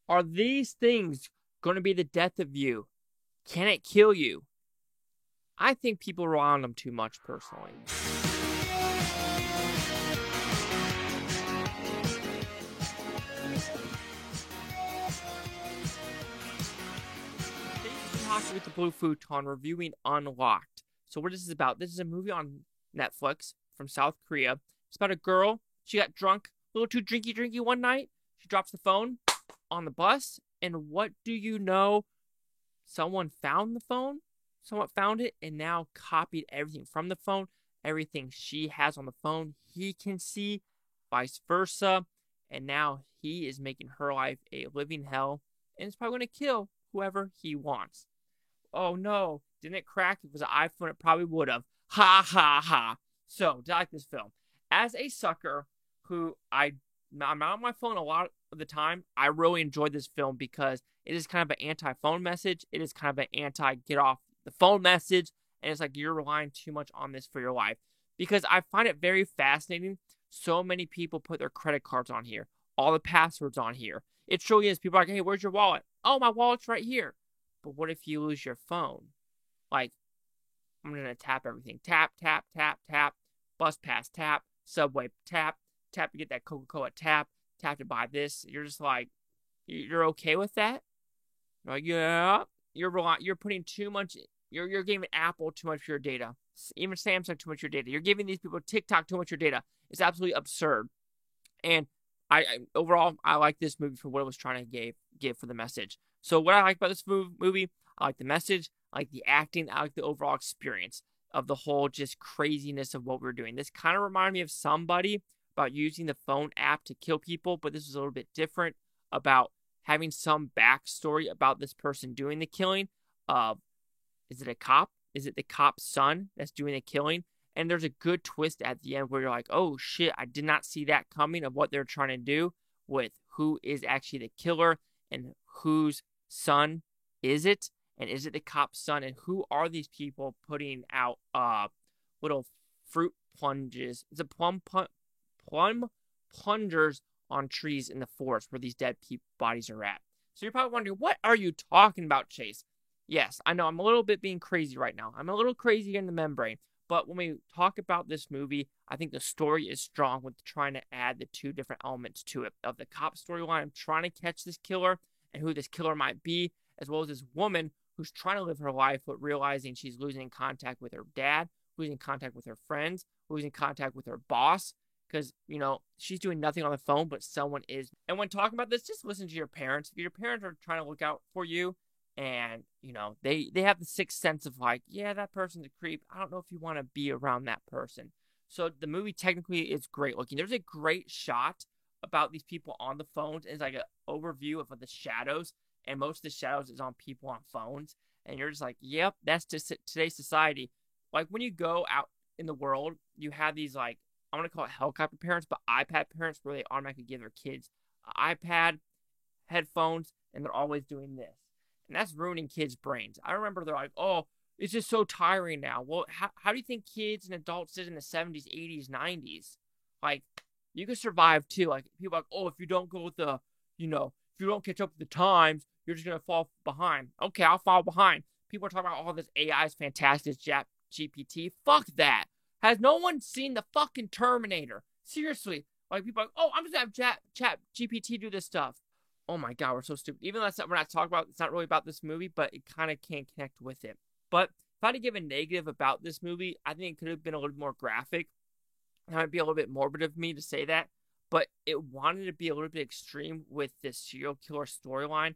Are these things going to be the death of you? Can it kill you? I think people rely on them too much, personally. Thanks for talking with the Blue Futon, reviewing Unlocked. So what is this about? This is a movie on Netflix from South Korea. It's about a girl. She got drunk, a little too drinky one night. She drops the phone on the bus, and what do you know? Someone found the phone. Someone found it and now copied everything from the phone. Everything she has on the phone, he can see, vice versa. And now he is making her life a living hell, and it's probably going to kill whoever he wants. Oh no, didn't it crack? If it was an iPhone, it probably would have. Ha ha ha. So, did I like this film? As a sucker who I'm not on my phone a lot of the time, I really enjoyed this film because it is kind of an anti-phone message. It is kind of an anti-get off the phone message. And it's like you're relying too much on this for your life. Because I find it very fascinating. So many people put their credit cards on here, all the passwords on here. It truly is. People are like, hey, where's your wallet? Oh, my wallet's right here. But what if you lose your phone? Like, I'm going to tap everything. Tap, tap, tap, tap. Bus pass, tap. Subway, tap. Tap to get that Coca-Cola, tap. Tap to buy this. You're just like, you're okay with that? You're like, yeah. You're putting too much. You're giving Apple too much of your data. Even Samsung too much of your data. You're giving these people TikTok too much of your data. It's absolutely absurd. And I overall I like this movie for what it was trying to give for the message. So what I like about this movie, I like the message, I like the acting, I like the overall experience of the whole just craziness of what we're doing. This kind of reminded me of Somebody about using the phone app to kill people, but this was a little bit different about having some backstory about this person doing the killing. Is it a cop? Is it the cop's son that's doing the killing? And there's a good twist at the end where you're like, oh shit, I did not see that coming of what they're trying to do with who is actually the killer and whose son is it? And is it the cop's son? And who are these people putting out little fruit plunges? Is it plum plungers on trees in the forest where these dead people bodies are at? So you're probably wondering, what are you talking about, Chase? Yes, I know I'm a little bit being crazy right now. I'm a little crazy in the membrane. But when we talk about this movie, I think the story is strong with trying to add the two different elements to it of the cop storyline, trying to catch this killer and who this killer might be, as well as this woman who's trying to live her life but realizing she's losing contact with her dad, losing contact with her friends, losing contact with her boss because, you know, she's doing nothing on the phone, but someone is. And when talking about this, just listen to your parents. If your parents are trying to look out for you, and you know they have the sixth sense of like, yeah, that person's a creep, I don't know if you want to be around that person. So the movie technically is great looking. There's a great shot about these people on the phones, and it's like an overview of the shadows, and most of the shadows is on people on phones, and you're just like, yep, that's just today's society. Like when you go out in the world, you have these, like, I want to call it helicopter parents, but iPad parents, where they automatically give their kids an iPad, headphones, and they're always doing this, and that's ruining kids' brains. I remember they're like, oh, it's just so tiring now. Well, how do you think kids and adults did in the 70s, 80s, 90s? Like, you could survive too. Like, people are like, oh, if you don't go with the, if you don't catch up with the times, you're just going to fall behind. Okay, I'll fall behind. People are talking about all this AI is fantastic, GPT. Fuck that. Has no one seen the fucking Terminator? Seriously. Like, people are like, oh, I'm just going to have chat GPT do this stuff. Oh my god, we're so stupid. Even though we're not talking about, it's not really about this movie, but it kind of can connect with it. But if I had to give a negative about this movie, I think it could have been a little more graphic. It might be a little bit morbid of me to say that, but it wanted to be a little bit extreme with this serial killer storyline.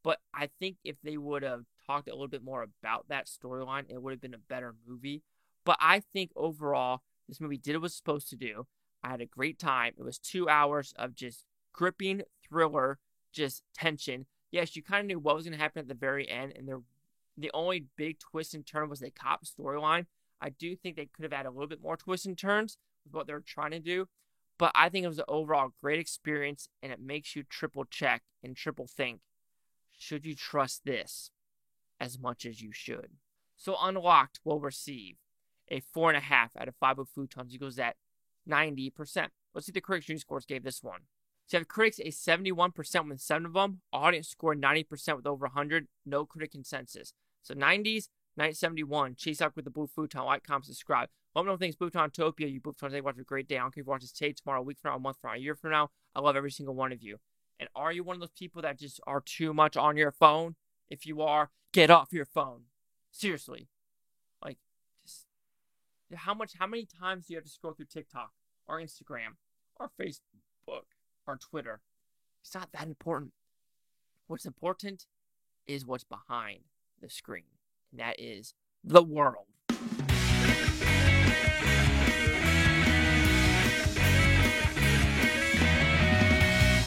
But I think if they would have talked a little bit more about that storyline, it would have been a better movie. But I think overall, this movie did what it was supposed to do. I had a great time. It was 2 hours of just gripping thriller, just tension. Yes, you kind of knew what was going to happen at the very end, and the only big twist and turn was the cop storyline. I do think they could have had a little bit more twists and turns with what they're trying to do, but I think it was an overall great experience, and it makes you triple check and triple think, should you trust this as much as you should? So Unlocked will receive a 4.5 out of 5 of futons. He goes at 90%. Let's see the correction scores gave this one. So you have critics a 71% with 7 of them. Audience score 90% with over 100. No critic consensus. So 90s, 971. Chase out with the Blue Futon. Like, comment, subscribe. Let me know things. Bhutontopia. You Bhuton today. Watch a great day. I don't care if you watch this today, tomorrow, a week from now, a month from now, a year from now. I love every single one of you. And are you one of those people that just are too much on your phone? If you are, get off your phone. Seriously. Like, just how many times do you have to scroll through TikTok or Instagram or Facebook or Twitter? It's not that important. What's important is what's behind the screen. And that is the world.